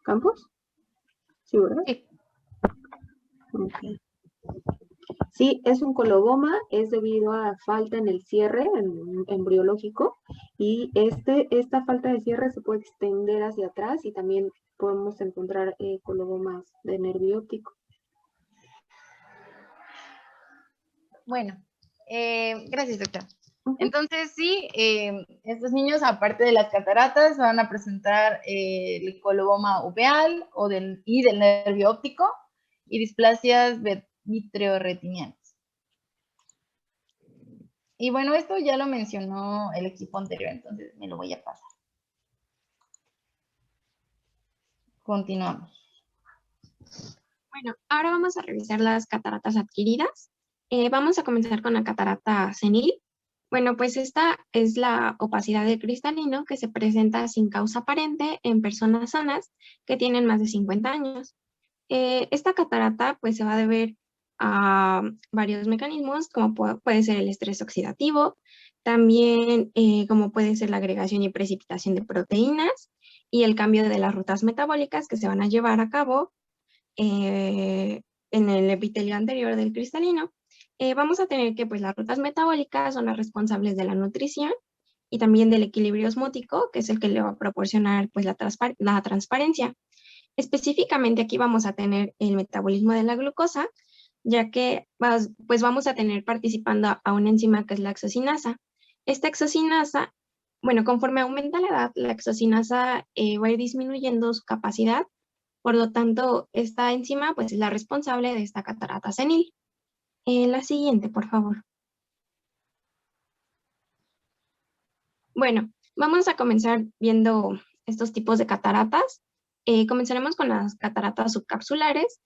Campos. Sí, ¿verdad? Sí. Okay. Sí, es un coloboma, es debido a falta en el cierre embriológico y esta falta de cierre se puede extender hacia atrás y también podemos encontrar colobomas de nervio óptico. Bueno, gracias, doctora. Uh-huh. Entonces, sí, estos niños, aparte de las cataratas, van a presentar el coloboma uveal y del nervio óptico y displasias vitreoretinianas. Y bueno, esto ya lo mencionó el equipo anterior, entonces me lo voy a pasar. Continuamos. Bueno, ahora vamos a revisar las cataratas adquiridas. Vamos a comenzar con la catarata senil. Bueno, pues esta es la opacidad del cristalino que se presenta sin causa aparente en personas sanas que tienen más de 50 años. Esta catarata pues se va a deber a varios mecanismos, como puede ser el estrés oxidativo, también como puede ser la agregación y precipitación de proteínas y el cambio de las rutas metabólicas que se van a llevar a cabo en el epitelio anterior del cristalino. Vamos a tener que pues las rutas metabólicas son las responsables de la nutrición y también del equilibrio osmótico, que es el que le va a proporcionar pues la transparencia. Específicamente aquí vamos a tener el metabolismo de la glucosa, ya que pues vamos a tener participando a una enzima que es la exocinasa. Esta exocinasa, bueno, conforme aumenta la edad, la exocinasa va a ir disminuyendo su capacidad, por lo tanto, esta enzima pues es la responsable de esta catarata senil. La siguiente, por favor. Bueno, vamos a comenzar viendo estos tipos de cataratas. Comenzaremos con las cataratas subcapsulares.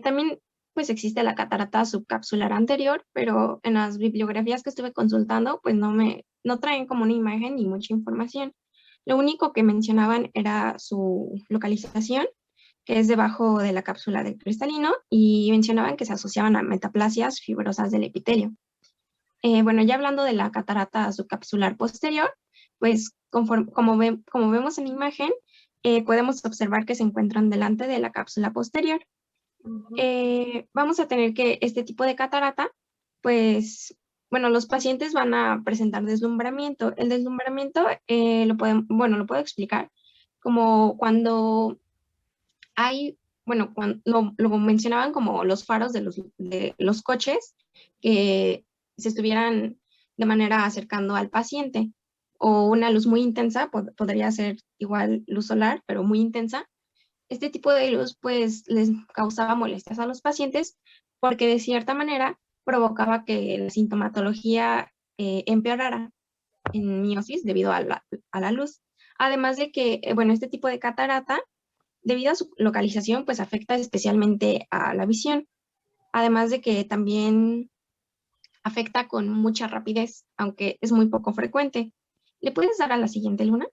También pues existe la catarata subcapsular anterior, pero en las bibliografías que estuve consultando pues no traen como una imagen ni mucha información. Lo único que mencionaban era su localización, que es debajo de la cápsula del cristalino, y mencionaban que se asociaban a metaplasias fibrosas del epitelio. Bueno, ya hablando de la catarata subcapsular posterior, pues como vemos en la imagen, podemos observar que se encuentran delante de la cápsula posterior. Vamos a tener que este tipo de catarata, pues, bueno, los pacientes van a presentar deslumbramiento. El deslumbramiento lo puedo explicar como cuando hay, bueno, lo mencionaban como los faros de los coches que se estuvieran de manera acercando al paciente, o una luz muy intensa, podría ser igual luz solar, pero muy intensa. Este tipo de luz pues les causaba molestias a los pacientes porque de cierta manera provocaba que la sintomatología empeorara en miosis debido a la luz. Además de que, bueno, este tipo de catarata, debido a su localización, pues afecta especialmente a la visión, además de que también afecta con mucha rapidez, aunque es muy poco frecuente. ¿Le puedes dar a la siguiente, Luna?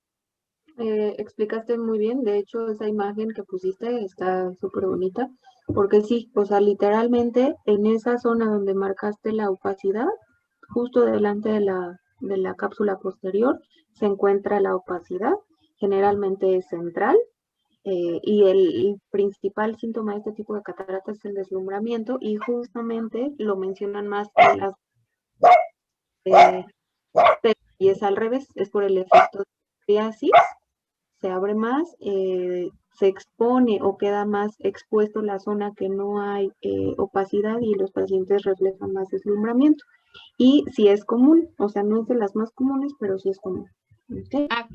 Explicaste muy bien, de hecho esa imagen que pusiste está súper bonita, porque sí, o sea, literalmente en esa zona donde marcaste la opacidad, justo delante de la cápsula posterior, se encuentra la opacidad, generalmente es central, y el principal síntoma de este tipo de cataratas es el deslumbramiento, y justamente lo mencionan más en las eh, y es al revés, es por el efecto de psoriasis, se abre más, se expone o queda más expuesto la zona que no hay opacidad y los pacientes reflejan más deslumbramiento. Y sí es común, o sea, no es de las más comunes, pero sí es común. ¿Okay? Ah,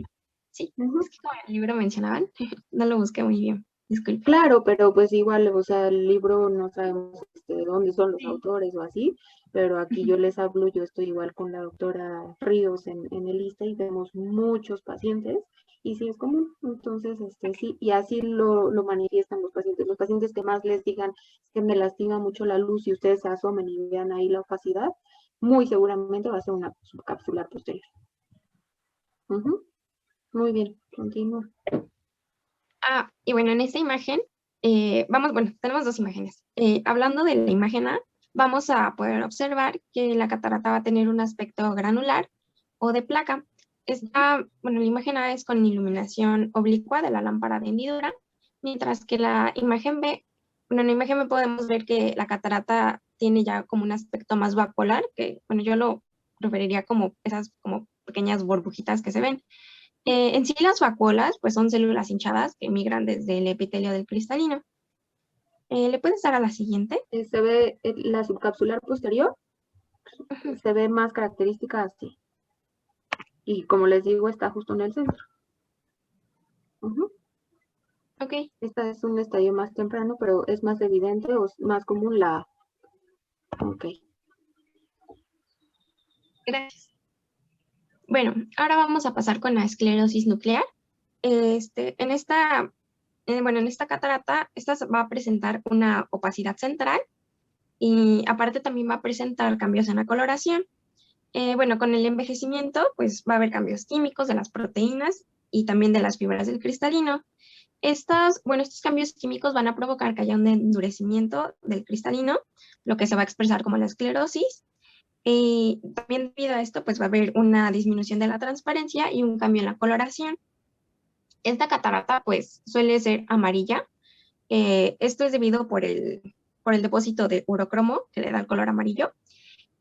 sí, es que como en el libro mencionaban, no lo busqué muy bien, disculpe. Claro, pero pues igual, o sea, el libro no sabemos de dónde son los Sí. autores o así, pero aquí yo les hablo, yo estoy igual con la doctora Ríos en el ISSSTE y vemos muchos pacientes y sí es común, entonces sí, y así lo manifiestan los pacientes que más les digan que me lastima mucho la luz y ustedes se asomen y vean ahí la opacidad, muy seguramente va a ser una subcapsular posterior. Muy bien, continúa. Ah, y bueno, en esta imagen, tenemos dos imágenes. Hablando de la imagen A, vamos a poder observar que la catarata va a tener un aspecto granular o de placa. La imagen A es con iluminación oblicua de la lámpara de hendidura mientras que la imagen B, bueno, en la imagen B podemos ver que la catarata tiene ya como un aspecto más vacuolar, que bueno, yo lo preferiría como esas como pequeñas burbujitas que se ven. En sí las vacuolas pues son células hinchadas que migran desde el epitelio del cristalino. ¿Le puedes dar a la siguiente? Se ve la subcapsular posterior, Ujú. se ve más característica así. Y como les digo, está justo en el centro. Ujú. Ok, Esta es un estadio más temprano, pero es más evidente o es más común la... Ok. gracias. Bueno, ahora vamos a pasar con la esclerosis nuclear. En esta, bueno, en esta catarata, esta va a presentar una opacidad central y aparte también va a presentar cambios en la coloración. Bueno, con el envejecimiento, pues va a haber cambios químicos de las proteínas y también de las fibras del cristalino. Estos cambios químicos van a provocar que haya un endurecimiento del cristalino, lo que se va a expresar como la esclerosis. Y también debido a esto, pues va a haber una disminución de la transparencia y un cambio en la coloración. Esta catarata, pues, suele ser amarilla. Esto es debido por el depósito de urocromo, que le da el color amarillo.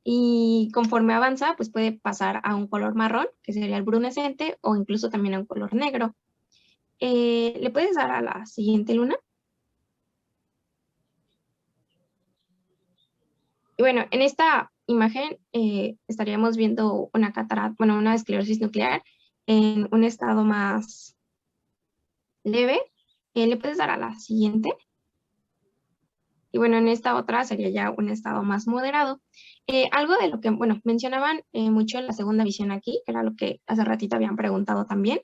Y conforme avanza, pues puede pasar a un color marrón, que sería el brunescente, o incluso también a un color negro. ¿Le puedes dar a la siguiente, Luna? Y bueno, en esta imagen estaríamos viendo una catarata, bueno, una esclerosis nuclear en un estado más leve. ¿Le puedes dar a la siguiente? Y bueno, en esta otra sería ya un estado más moderado. Algo de lo que, bueno, mencionaban mucho en la segunda visión aquí, que era lo que hace ratito habían preguntado también.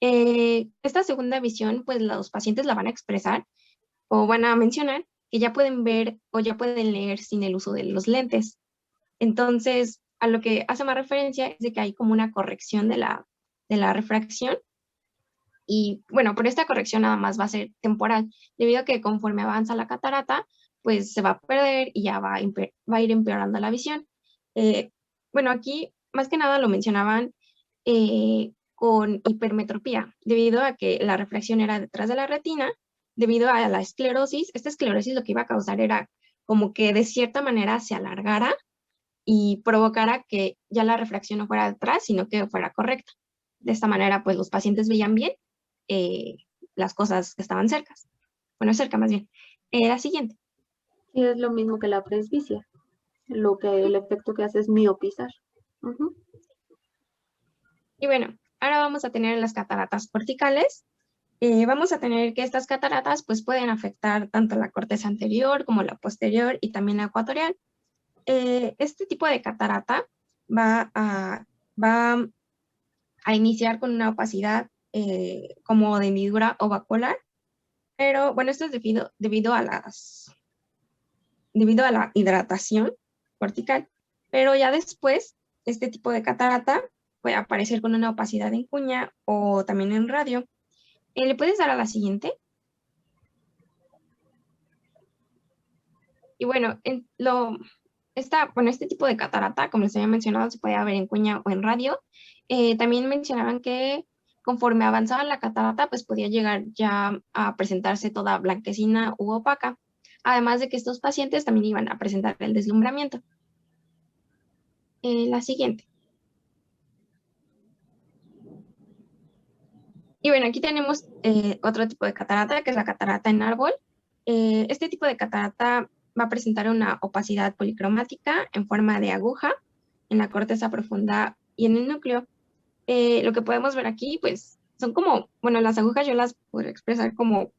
Esta segunda visión, pues los pacientes la van a expresar o van a mencionar que ya pueden ver o ya pueden leer sin el uso de los lentes. Entonces, a lo que hace más referencia es de que hay como una corrección de la refracción y bueno, por esta corrección nada más va a ser temporal, debido a que conforme avanza la catarata, pues se va a perder y ya va a ir empeorando la visión. Eh, bueno, aquí más que nada lo mencionaban con hipermetropía, debido a que la refracción era detrás de la retina, debido a la esclerosis. Esta esclerosis lo que iba a causar era como que de cierta manera se alargara y provocara que ya la refracción no fuera detrás, sino que fuera correcta. De esta manera, pues los pacientes veían bien eh, las cosas que estaban cercas. Bueno, cerca más bien. La siguiente. Y es lo mismo que la presbicia. El efecto que hace es miopizar. Ujú. Y bueno, ahora vamos a tener las cataratas corticales. Vamos a tener que estas cataratas pues pueden afectar tanto la corteza anterior como la posterior y también la ecuatorial. Este tipo de catarata va a, va a iniciar con una opacidad como de hendidura o vacuolar, pero bueno, esto es debido a la hidratación cortical, pero ya después este tipo de catarata puede aparecer con una opacidad en cuña o también en radio. ¿Le puedes dar a la siguiente? Y bueno, este tipo de catarata, como les había mencionado, se puede ver en cuña o en radio. También mencionaban que conforme avanzaba la catarata, pues podía llegar ya a presentarse toda blanquecina u opaca. Además de que estos pacientes también iban a presentar el deslumbramiento. La siguiente. Y bueno, aquí tenemos otro tipo de catarata, que es la catarata en árbol. Este tipo de catarata va a presentar una opacidad policromática en forma de aguja en la corteza profunda y en el núcleo. Lo que podemos ver aquí, pues, son como, bueno, las agujas yo las puedo expresar como,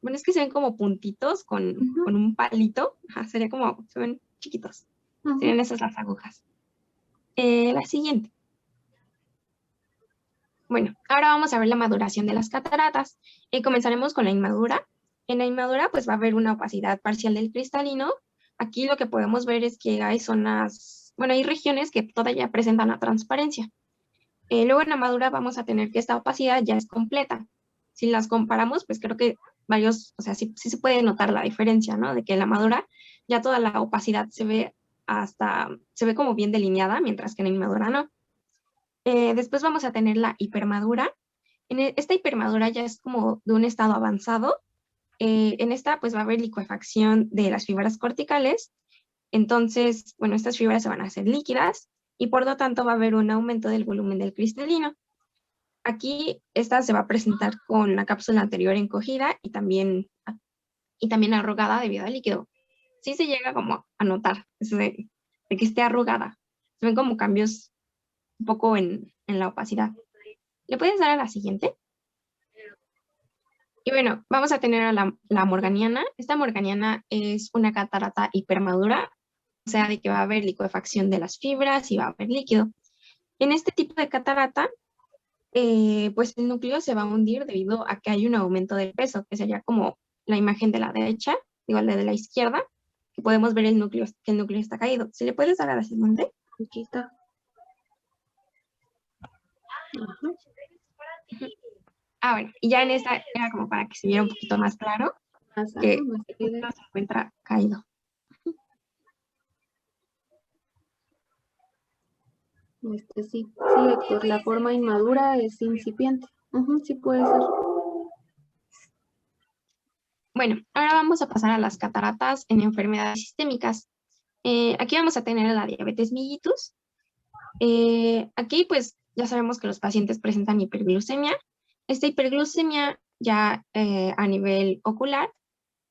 bueno, es que se ven como puntitos Ujú, con un palito. Ajá, sería como, se ven chiquitos. ujú. Serían esas las agujas. La siguiente. Bueno, ahora vamos a ver la maduración de las cataratas. Comenzaremos con la inmadura. En la inmadura, pues va a haber una opacidad parcial del cristalino. Aquí lo que podemos ver es que hay zonas, bueno, hay regiones que todavía presentan la transparencia. Luego en la madura vamos a tener que esta opacidad ya es completa. Si las comparamos, pues creo que o sea, sí se puede notar la diferencia, ¿no? De que en la madura ya toda la opacidad se ve como bien delineada, mientras que en la inmadura no. Después vamos a tener la hipermadura. Esta hipermadura ya es como de un estado avanzado, En esta pues va a haber licuefacción de las fibras corticales. Entonces, bueno, estas fibras se van a hacer líquidas y por lo tanto va a haber un aumento del volumen del cristalino. Aquí esta se va a presentar con la cápsula anterior encogida y también arrugada debido al líquido. Sí se llega como a notar eso de que esté arrugada. Se ven como cambios un poco en la opacidad. ¿Le puedes dar a la siguiente? Y bueno, vamos a tener a la morganiana. Esta morganiana es una catarata hipermadura, o sea, de que va a haber licuefacción de las fibras y va a haber líquido. En este tipo de catarata, pues el núcleo se va a hundir debido a que hay un aumento del peso, que sería como la imagen de la derecha, igual de la izquierda, que podemos ver que el núcleo está caído. ¿Si le puedes dar a la siguiente? Aquí está. Ajá. Bueno, y ya en esta era como para que se viera un poquito más claro Más, que más el núcleo se encuentra caído. Sí, Héctor, la forma inmadura es incipiente. Sí puede ser. Bueno, ahora vamos a pasar a las cataratas en enfermedades sistémicas. Aquí vamos a tener la diabetes mellitus. Aquí pues ya sabemos que los pacientes presentan hiperglucemia. Esta hiperglucemia ya a nivel ocular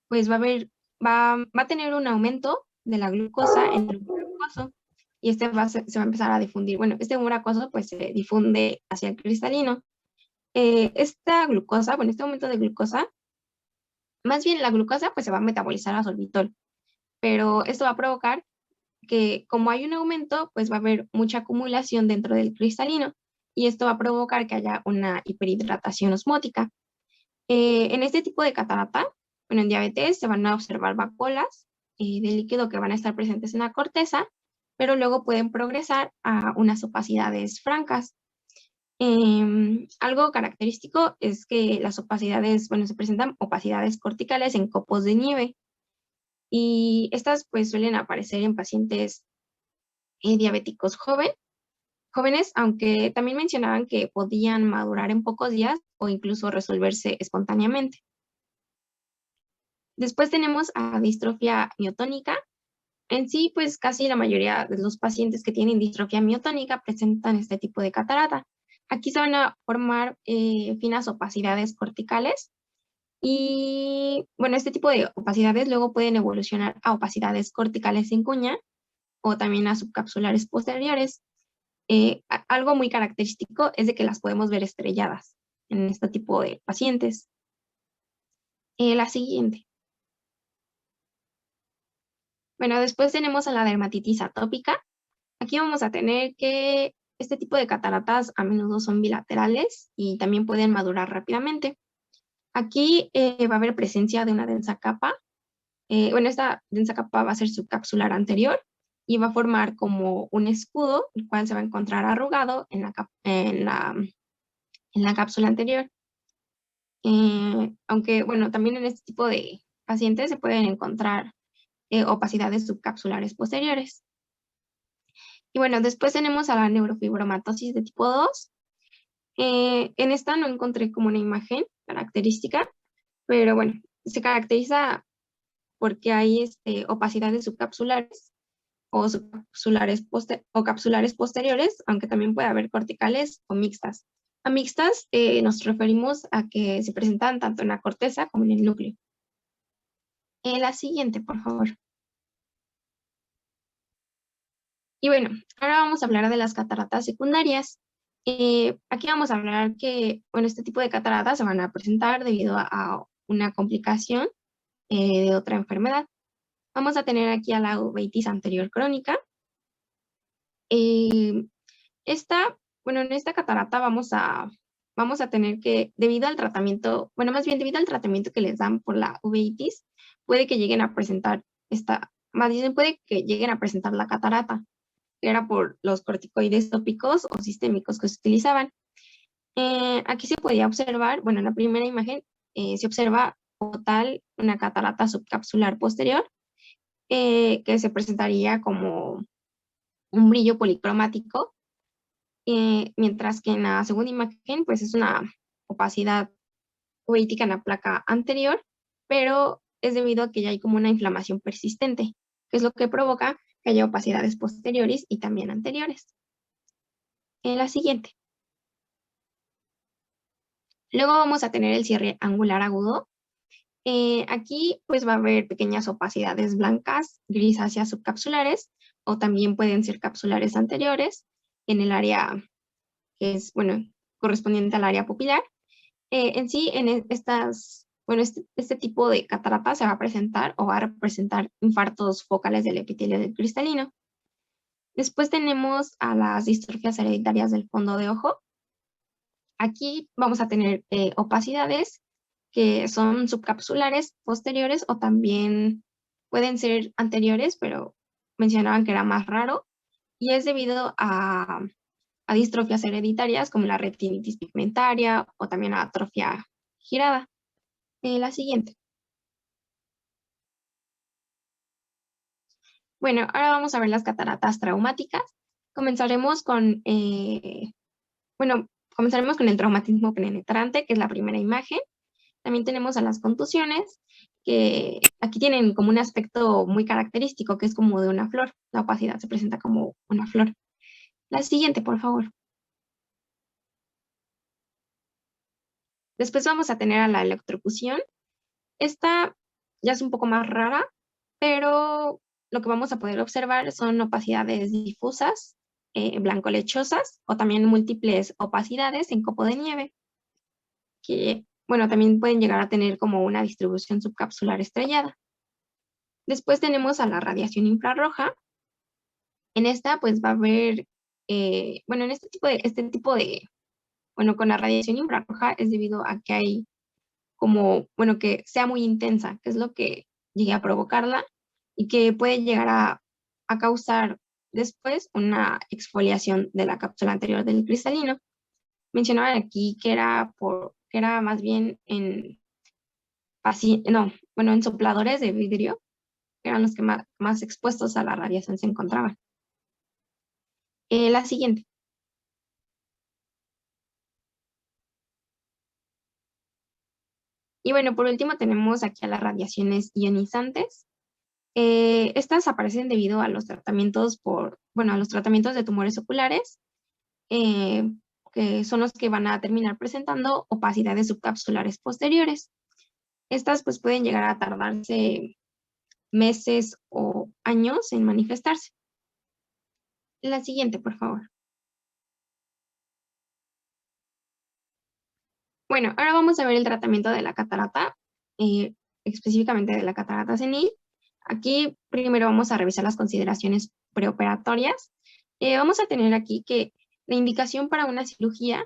pues va a tener un aumento de la glucosa en el humor acuoso y se va a empezar a difundir. Bueno, este humor acuoso pues se difunde hacia el cristalino. Esta glucosa, bueno, este aumento de glucosa, más bien la glucosa pues se va a metabolizar a sorbitol, pero esto va a provocar que como hay un aumento, pues va a haber mucha acumulación dentro del cristalino y esto va a provocar que haya una hiperhidratación osmótica. En este tipo de catarata, bueno, en diabetes se van a observar vacuolas de líquido que van a estar presentes en la corteza, pero luego pueden progresar a unas opacidades francas. Algo característico es que las opacidades, bueno, se presentan opacidades corticales en copos de nieve y estas pues suelen aparecer en pacientes diabéticos jóvenes, aunque también mencionaban que podían madurar en pocos días o incluso resolverse espontáneamente. Después tenemos a distrofia miotónica. En sí, pues casi la mayoría de los pacientes que tienen distrofia miotónica presentan este tipo de catarata. Aquí se van a formar finas opacidades corticales y, bueno, este tipo de opacidades luego pueden evolucionar a opacidades corticales sin cuña o también a subcapsulares posteriores. Algo muy característico es de que las podemos ver estrelladas en este tipo de pacientes. La siguiente. Bueno, después tenemos a la dermatitis atópica. Aquí vamos a tener que este tipo de cataratas a menudo son bilaterales y también pueden madurar rápidamente. Aquí va a haber presencia de una densa capa. Bueno, esta densa capa va a ser subcapsular anterior y va a formar como un escudo, el cual se va a encontrar arrugado en la cápsula anterior. Aunque, bueno, también en este tipo de pacientes se pueden encontrar opacidades subcapsulares posteriores. Y bueno, después tenemos a la neurofibromatosis de tipo 2. En esta no encontré como una imagen característica, pero bueno, se caracteriza porque hay opacidades subcapsulares o capsulares posteriores, aunque también puede haber corticales o mixtas. A mixtas nos referimos a que se presentan tanto en la corteza como en el núcleo. La siguiente, por favor. Y bueno, ahora vamos a hablar de las cataratas secundarias. Aquí vamos a hablar que, bueno, este tipo de cataratas se van a presentar debido a una complicación de otra enfermedad. Vamos a tener aquí a la uveitis anterior crónica. Bueno, en esta catarata vamos a tener que, debido al tratamiento, bueno, más bien debido al tratamiento que les dan por la uveitis, puede que lleguen a presentar más bien puede que lleguen a presentar la catarata, que era por los corticoides tópicos o sistémicos que se utilizaban. Aquí se podía observar, bueno, en la primera imagen se observa como tal una catarata subcapsular posterior que se presentaría como un brillo policromático, mientras que en la segunda imagen pues es una opacidad uveítica en la placa anterior pero es debido a que ya hay como una inflamación persistente, que es lo que provoca que haya opacidades posteriores y también anteriores. En la siguiente. Luego vamos a tener el cierre angular agudo. Aquí pues va a haber pequeñas opacidades blancas, grisáceas subcapsulares, o también pueden ser capsulares anteriores en el área que es, bueno, correspondiente al área pupilar. En sí, este tipo de catarata se va a presentar o va a representar infartos focales del epitelio del cristalino. Después tenemos a las distrofias hereditarias del fondo de ojo. Aquí vamos a tener opacidades que son subcapsulares posteriores o también pueden ser anteriores, pero mencionaban que era más raro y es debido a distrofias hereditarias como la retinitis pigmentaria o también a atrofia girada. La siguiente. Bueno, ahora vamos a ver las cataratas traumáticas. Comenzaremos con, bueno, comenzaremos con el traumatismo penetrante, que es la primera imagen. También tenemos a las contusiones, que aquí tienen como un aspecto muy característico, que es como de una flor. La opacidad se presenta como una flor. La siguiente, por favor. Después vamos a tener a la electrocución. Esta ya es un poco más rara, pero lo que vamos a poder observar son opacidades difusas, blanco-lechosas, o también múltiples opacidades en copo de nieve, que, bueno, también pueden llegar a tener como una distribución subcapsular estrellada. Después tenemos a la radiación infrarroja. En esta, pues va a haber, bueno, en bueno, con la radiación infrarroja es debido a que hay como, bueno, que sea muy intensa, que es lo que llegue a provocarla y que puede llegar a causar después una exfoliación de la cápsula anterior del cristalino. Mencionaban aquí que era más bien no, bueno, en sopladores de vidrio, que eran los que más expuestos a la radiación se encontraban. La siguiente. Y bueno, por último tenemos aquí a las radiaciones ionizantes. Estas aparecen debido a los tratamientos a los tratamientos de tumores oculares, eh, que son los que van a terminar presentando opacidades subcapsulares posteriores. Estas pues pueden llegar a tardarse meses o años en manifestarse. La siguiente, por favor. Bueno, ahora vamos a ver el tratamiento de la catarata, eh, específicamente de la catarata senil. Aquí primero vamos a revisar las consideraciones preoperatorias. Vamos a tener aquí que la indicación para una cirugía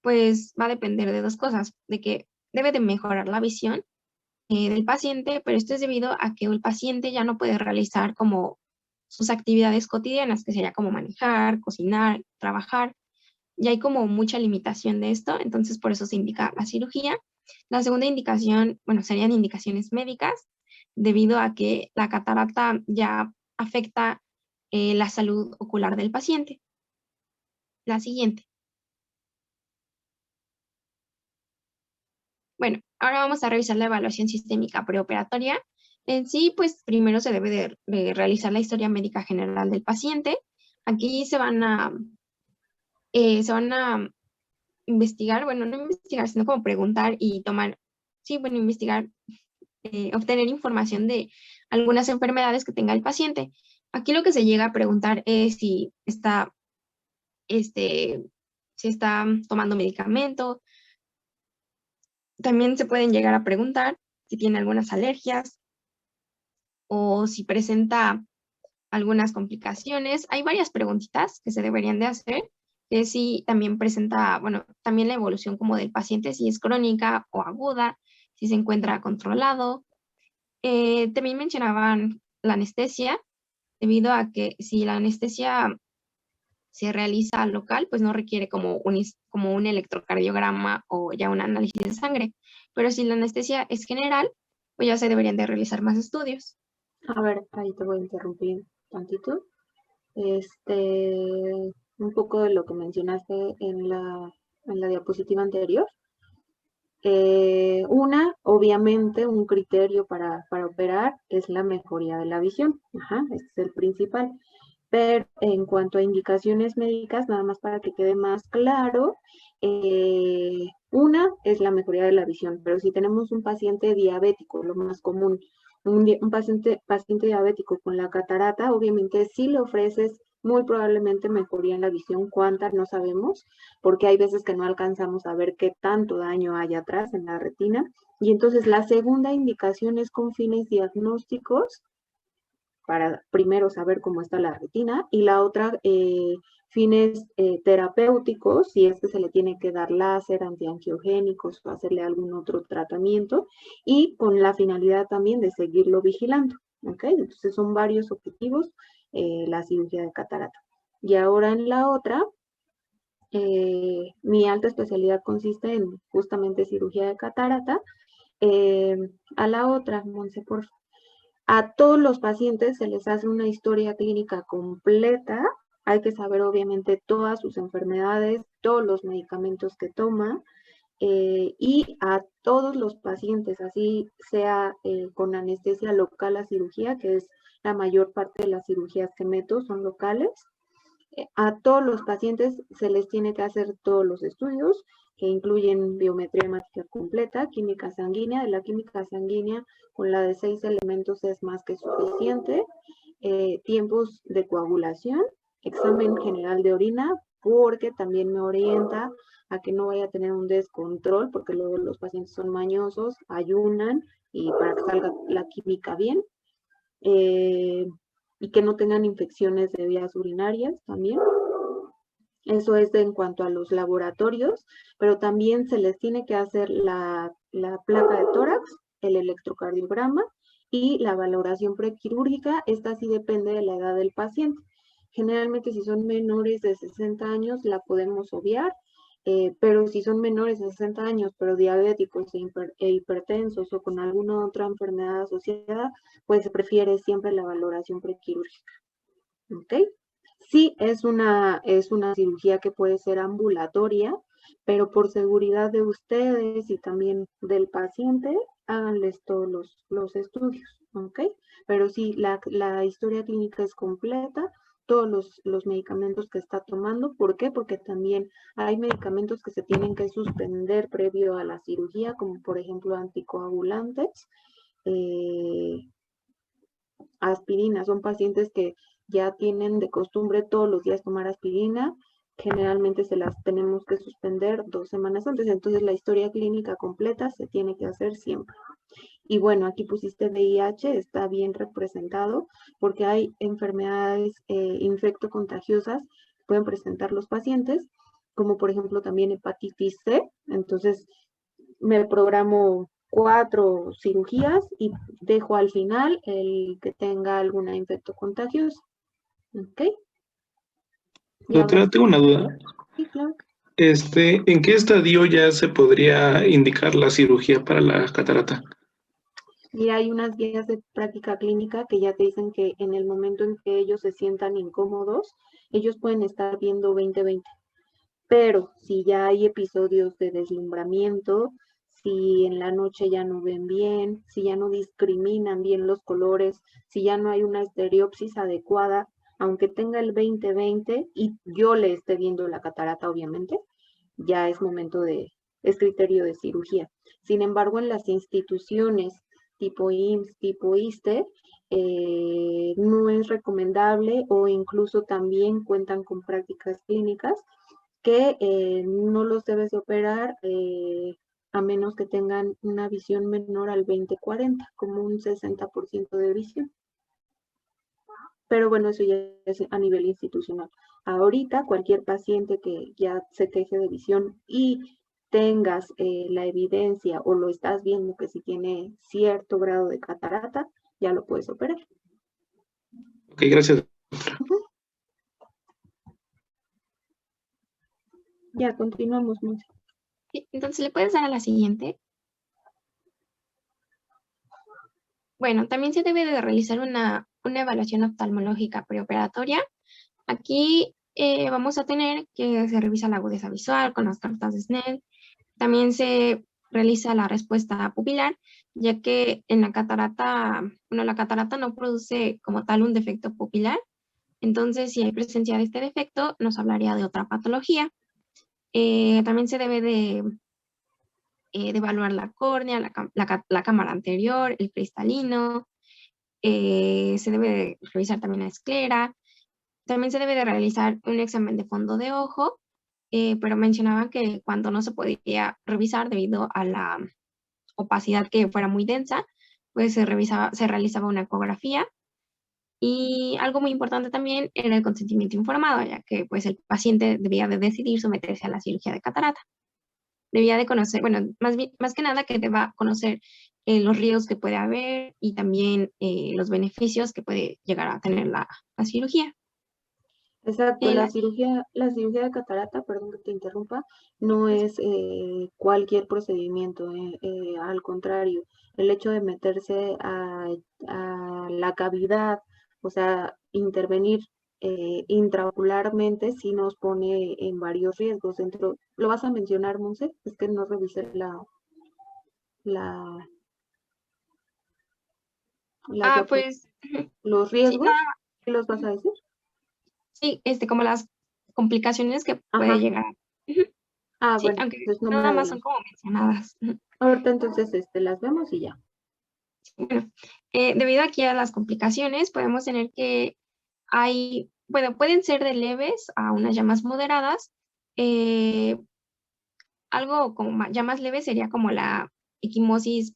pues va a depender de dos cosas, de que debe de mejorar la visión del paciente, pero esto es debido a que el paciente ya no puede realizar como sus actividades cotidianas, que sería como manejar, cocinar, trabajar. Ya hay como mucha limitación de esto, entonces por eso se indica la cirugía. La segunda indicación, bueno, serían indicaciones médicas, debido a que la catarata ya afecta la salud ocular del paciente. La siguiente. Bueno, ahora vamos a revisar la evaluación sistémica preoperatoria. En sí, pues primero se debe de realizar la historia médica general del paciente. Aquí se van a investigar, bueno, no investigar, sino como preguntar y tomar, sí, bueno, investigar, obtener información de algunas enfermedades que tenga el paciente. Aquí lo que se llega a preguntar es este, si está tomando medicamento. También se pueden llegar a preguntar si tiene algunas alergias o si presenta algunas complicaciones. Hay varias preguntitas que se deberían de hacer, que si también presenta, bueno, también la evolución como del paciente, si es crónica o aguda, si se encuentra controlado. También mencionaban la anestesia, debido a que si la anestesia se realiza local, pues no requiere como un electrocardiograma o ya un análisis de sangre. Pero si la anestesia es general, pues ya se deberían de realizar más estudios. A ver, ahí te voy a interrumpir tantito. Un poco de lo que mencionaste en la diapositiva anterior. Obviamente, un criterio para operar es la mejoría de la visión. Ajá, este es el principal. Pero en cuanto a indicaciones médicas, nada más para que quede más claro, una es la mejoría de la visión, pero si tenemos un paciente diabético, lo más común, un paciente diabético con la catarata, obviamente sí le ofreces muy probablemente mejoría en la visión, cuánta no sabemos, porque hay veces que no alcanzamos a ver qué tanto daño hay atrás en la retina. Y entonces la segunda indicación es con fines diagnósticos, para primero saber cómo está la retina, y la otra, fines terapéuticos, si es que se le tiene que dar láser, antiangiogénicos o hacerle algún otro tratamiento, y con la finalidad también de seguirlo vigilando. ¿Ok? Entonces son varios objetivos la cirugía de catarata. Y ahora en la otra, mi alta especialidad consiste en justamente cirugía de catarata. A la otra, Monse, por favor. A todos los pacientes se les hace una historia clínica completa. Hay que saber obviamente todas sus enfermedades, todos los medicamentos que toma, y a todos los pacientes, así sea con anestesia local a cirugía, que es la mayor parte de las cirugías que meto son locales. A todos los pacientes se les tiene que hacer todos los estudios, que incluyen biometría hemática completa, química sanguínea. De la química sanguínea, con la de 6 elementos es más que suficiente. Tiempos de coagulación, examen general de orina, porque también me orienta a que no vaya a tener un descontrol, porque luego los pacientes son mañosos, ayunan, y para que salga la química bien. Y que no tengan infecciones de vías urinarias también. Eso es en cuanto a los laboratorios, pero también se les tiene que hacer la placa de tórax, el electrocardiograma y la valoración prequirúrgica. Esta sí depende de la edad del paciente. Generalmente, si son menores de 60 años, la podemos obviar, pero si son menores de 60 años, pero diabéticos e hipertensos o con alguna otra enfermedad asociada, pues se prefiere siempre la valoración prequirúrgica. ¿Ok? Sí, es una cirugía que puede ser ambulatoria, pero por seguridad de ustedes y también del paciente, háganles todos los estudios, ¿ok? Pero sí, la historia clínica es completa, todos los medicamentos que está tomando. ¿Por qué? Porque también hay medicamentos que se tienen que suspender previo a la cirugía, como por ejemplo anticoagulantes, aspirina. Son pacientes que ya tienen de costumbre todos los días tomar aspirina. Generalmente se las tenemos que suspender 2 semanas antes. Entonces la historia clínica completa se tiene que hacer siempre. Y bueno, aquí pusiste VIH, está bien representado, porque hay enfermedades infectocontagiosas que pueden presentar los pacientes, como por ejemplo también hepatitis C. Entonces me programo 4 cirugías y dejo al final el que tenga alguna infectocontagiosa. ¿Ok? Y ahora Doctora, tengo una duda. sí, claro. ¿En qué estadio ya se podría indicar la cirugía para la catarata? Mira, hay unas guías de práctica clínica que ya te dicen que en el momento en que ellos se sientan incómodos, ellos pueden estar viendo 20/20. Pero si ya hay episodios de deslumbramiento, si en la noche ya no ven bien, si ya no discriminan bien los colores, si ya no hay una estereopsis adecuada, aunque tenga el 20/20 y yo le esté viendo la catarata, obviamente, ya es criterio de cirugía. Sin embargo, en las instituciones tipo IMSS, tipo ISSSTE, no es recomendable, o incluso también cuentan con prácticas clínicas que no los debes de operar a menos que tengan una visión menor al 20/40, como un 60% de visión. Pero bueno, eso ya es a nivel institucional. Ahorita, cualquier paciente que ya se queje de visión y tengas la evidencia o lo estás viendo que si tiene cierto grado de catarata, ya lo puedes operar. Ok, gracias. Ya, continuamos, Monse. Sí, entonces, ¿le puedes dar a la siguiente? Bueno, también se debe de realizar una evaluación oftalmológica preoperatoria. Aquí vamos a tener que se revisa la agudeza visual con las cartas de Snell. También se realiza la respuesta pupilar, ya que en la catarata, bueno, la catarata no produce como tal un defecto pupilar. Entonces, si hay presencia de este defecto, nos hablaría de otra patología. También se debe de evaluar la córnea, la cámara anterior, el cristalino. Se debe de revisar también la esclera. También se debe de realizar un examen de fondo de ojo, pero mencionaban que cuando no se podía revisar debido a la opacidad que fuera muy densa, pues se realizaba una ecografía. Y algo muy importante también era el consentimiento informado, ya que pues el paciente debía de decidir someterse a la cirugía de catarata. Debía de conocer, bueno, más que nada que deba conocer los riesgos que puede haber y también los beneficios que puede llegar a tener la cirugía. Exacto, La- la cirugía de catarata, perdón que te interrumpa, no es cualquier procedimiento, al contrario, el hecho de meterse a la cavidad, o sea, intervenir intraocularmente sí nos pone en varios riesgos. ¿Lo vas a mencionar, Monse? Es que no revisé la, la pues los sí, riesgos, ¿qué los vas a decir? sí, como las complicaciones que puede Ajá. llegar. Ujú. Sí, Bueno, aunque entonces no me nada más son adelanto. como mencionadas. Ujú. Ahorita entonces las vemos y ya. Bueno, debido aquí a las complicaciones, podemos tener que bueno, pueden ser de leves a unas ya más moderadas. Eh, Algo como ya más leve sería como la equimosis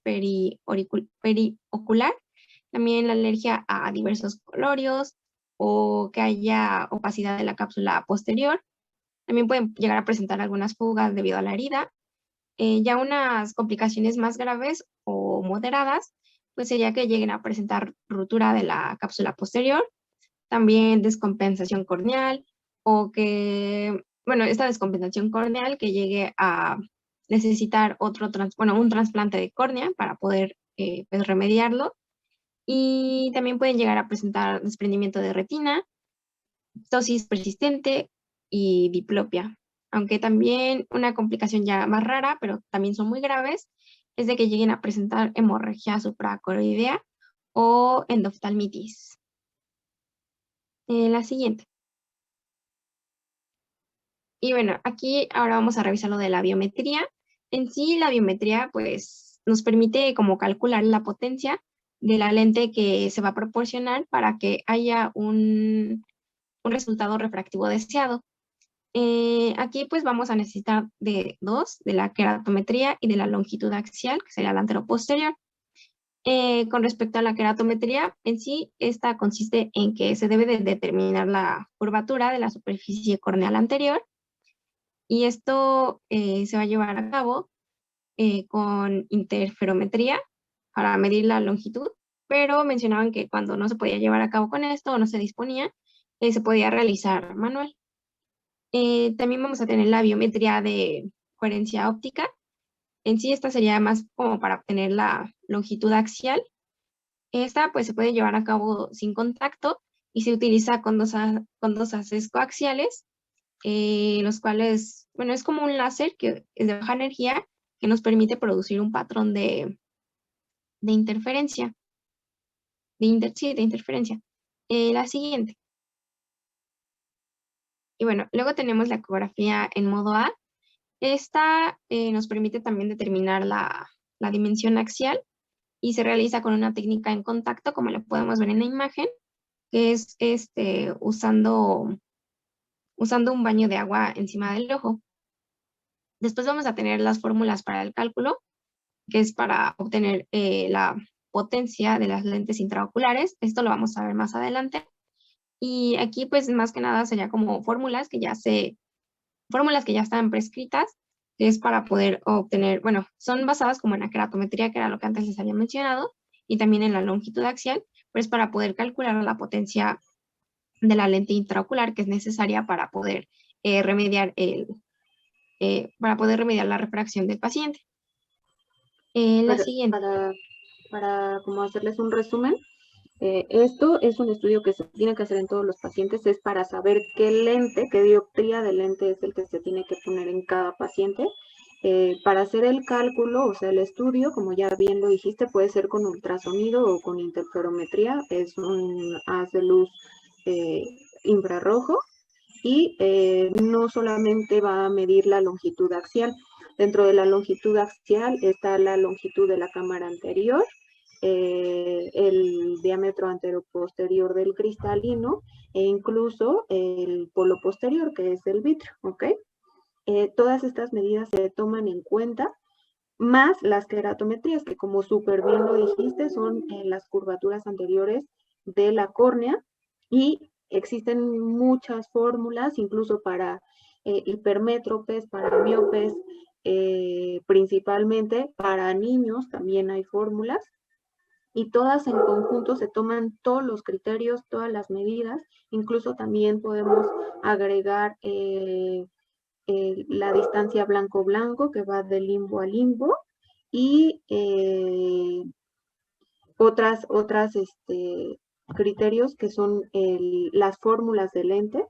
periocular, también la alergia a diversos colorios o que haya opacidad de la cápsula posterior. También pueden llegar a presentar algunas fugas debido a la herida. Ya unas complicaciones más graves o moderadas, pues sería que lleguen a presentar ruptura de la cápsula posterior, también descompensación corneal o que, bueno, esta descompensación corneal que llegue a necesitar un trasplante de córnea para poder pues, remediarlo. Y también pueden llegar a presentar desprendimiento de retina, ptosis persistente y diplopia. Aunque también una complicación ya más rara, pero también son muy graves, es de que lleguen a presentar hemorragia supracoroidea o endoftalmitis. La siguiente. Y bueno, aquí ahora vamos a revisar lo de la biometría. En sí, la biometría pues nos permite como calcular la potencia de la lente que se va a proporcionar para que haya un resultado refractivo deseado. Aquí pues vamos a necesitar de dos, de la queratometría y de la longitud axial, que sería la anteroposterior. Con respecto a la queratometría, en sí, esta consiste en que se debe de determinar la curvatura de la superficie corneal anterior y esto se va a llevar a cabo con interferometría para medir la longitud, pero mencionaban que cuando no se podía llevar a cabo con esto o no se disponía, se podía realizar manual. También vamos a tener la biometría de coherencia óptica. En sí, esta sería más como para obtener la longitud axial. Esta pues se puede llevar a cabo sin contacto y se utiliza con dos haces coaxiales, los cuales, bueno, es como un láser que es de baja energía que nos permite producir un patrón de interferencia, sí, de interferencia. La siguiente. Y bueno, luego tenemos la ecografía en modo A. Esta nos permite también determinar la dimensión axial y se realiza con una técnica en contacto, como lo podemos ver en la imagen, que es usando un baño de agua encima del ojo. Después vamos a tener las fórmulas para el cálculo, que es para obtener la potencia de las lentes intraoculares. Esto lo vamos a ver más adelante. Y aquí, pues, más que nada sería como fórmulas que ya están prescritas, que es para poder obtener, bueno, son basadas como en la queratometría, que era lo que antes les había mencionado, y también en la longitud axial, pero es para poder calcular la potencia de la lente intraocular que es necesaria para poder remediar la refracción del paciente. La siguiente. Para como hacerles un resumen, esto es un estudio que se tiene que hacer en todos los pacientes, es para saber qué dioptría de lente es el que se tiene que poner en cada paciente. Para hacer el cálculo, o sea, el estudio, como ya bien lo dijiste, puede ser con ultrasonido o con interferometría, es un haz de luz infrarrojo, y no solamente va a medir la longitud axial. Dentro de la longitud axial está la longitud de la cámara anterior, el diámetro anteroposterior del cristalino e incluso el polo posterior, que es el vitrio, ¿ok? Todas estas medidas se toman en cuenta, más las queratometrías, que como súper bien lo dijiste, son las curvaturas anteriores de la córnea, y existen muchas fórmulas, incluso para hipermétropes, para miopes, principalmente para niños también hay fórmulas, y todas en conjunto se toman todos los criterios, todas las medidas, incluso también podemos agregar la distancia blanco-blanco que va de limbo a limbo, y otras criterios que son las fórmulas de lente.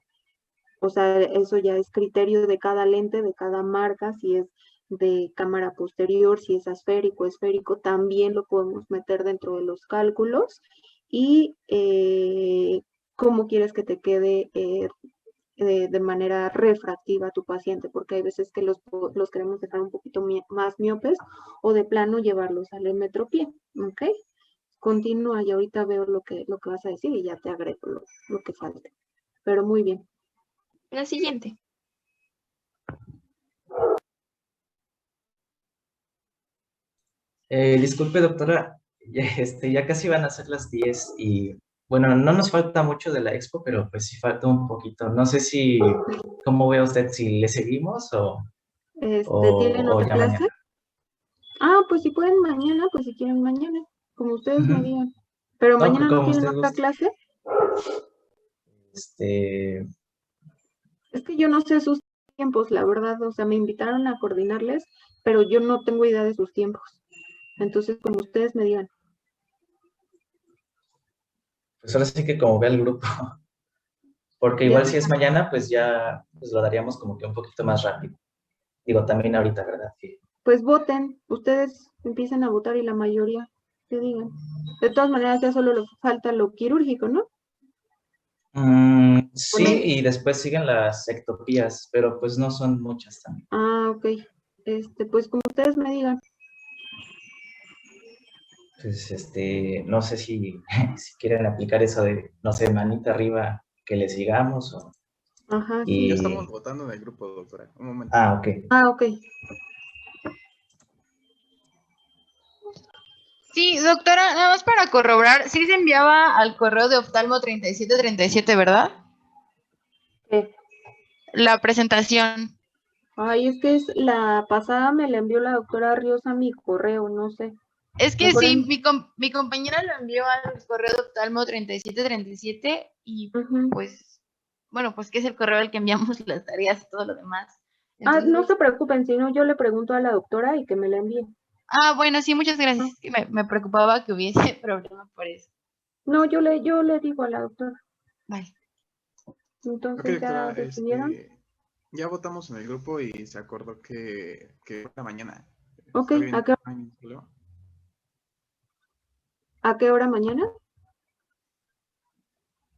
O sea, eso ya es criterio de cada lente, de cada marca, si es de cámara posterior, si es esférico, también lo podemos meter dentro de los cálculos, y cómo quieres que te quede de manera refractiva a tu paciente, porque hay veces que los queremos dejar un poquito más miopes, o de plano llevarlos a la metropía, ¿ok? Continúa y ahorita veo lo que vas a decir y ya te agrego lo que falte. Pero muy bien. La siguiente. Disculpe, doctora, ya casi van a ser las 10 y bueno, no nos falta mucho de la expo, pero pues sí falta un poquito. No sé si, ¿cómo ve usted? ¿Si le seguimos ¿Tienen o otra ya clase? mañana? Pues si pueden mañana, pues si quieren mañana, como ustedes me Ujú. digan. Pero No, mañana no como tienen usted otra guste. clase. Este, Es que yo no sé sus tiempos, la verdad, o sea, me invitaron a coordinarles, pero yo no tengo idea de sus tiempos. Entonces, como ustedes me digan. pues ahora sí que como ve el grupo, porque Ya, igual si es mañana, pues ya pues lo daríamos como que un poquito más rápido. Digo, también ahorita, ¿verdad? Sí. pues voten, ustedes empiecen a votar y la mayoría que digan. De todas maneras, ya solo les falta lo quirúrgico, ¿no? ¿O no? Sí, y después siguen las ectopías, pero pues no son muchas también. Ok. Pues como ustedes me digan. Pues no sé si, si quieren aplicar eso de, no sé, manita arriba, que le sigamos o... Ajá, sí. Ya Y... estamos votando en el grupo, doctora. Un momento. Ok. Ok. Sí, doctora, nada más para corroborar, sí se enviaba al correo de oftalmo 3737, ¿verdad? ¿Qué? La presentación. Ay, es que la pasada me la envió la doctora Ríos a mi correo, no sé. Es que Mejor sí, mi compañera lo envió al correo de oftalmo 3737 y Ujú. pues, bueno, pues que es el correo al que enviamos las tareas y todo lo demás. Entonces, No se preocupen, si no yo le pregunto a la doctora y que me la envíe. bueno, sí, muchas gracias. Es que me preocupaba que hubiese problema por eso. No, yo le digo a la doctora. Vale. Ok, Entonces ya doctora, decidieron. ya votamos en el grupo y se acordó que la mañana. Ok, ¿Está bien? ¿a ¿No hay ningún problema? qué hora mañana?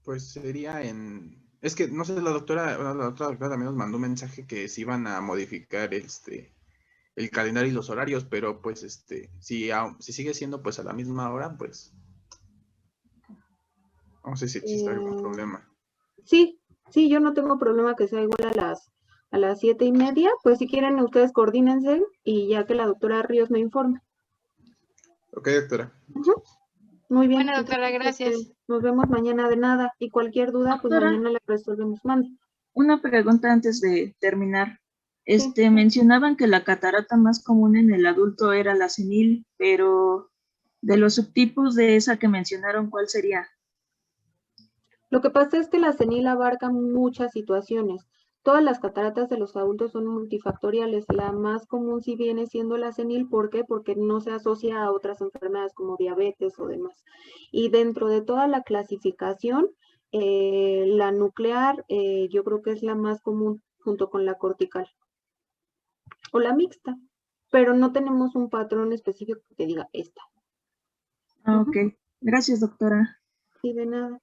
Pues sería en... Es que, no sé, la otra doctora también nos mandó un mensaje que se iban a modificar el calendario y los horarios, pero pues si sigue siendo pues a la misma hora, pues no sé si existe algún problema. Sí, yo no tengo problema que sea igual a las 7:30. Pues si quieren ustedes coordínense y ya que la doctora Ríos me informe. Ok, doctora. Ujú. Muy bien. Bueno, doctora, Entonces, gracias. nos vemos mañana de nada. Y cualquier duda, pues Doctora, mañana la resolvemos. Mande. una pregunta antes de terminar. Sí. Mencionaban que la catarata más común en el adulto era la senil, pero de los subtipos de esa que mencionaron, ¿cuál sería? Lo que pasa es que la senil abarca muchas situaciones. Todas las cataratas de los adultos son multifactoriales. La más común sí viene siendo la senil. ¿Por qué? Porque no se asocia a otras enfermedades como diabetes o demás. Y dentro de toda la clasificación, la nuclear yo creo que es la más común junto con la cortical. o la mixta, pero no tenemos un patrón específico que diga esta. Ah, ok. Gracias, doctora. Sí, de nada.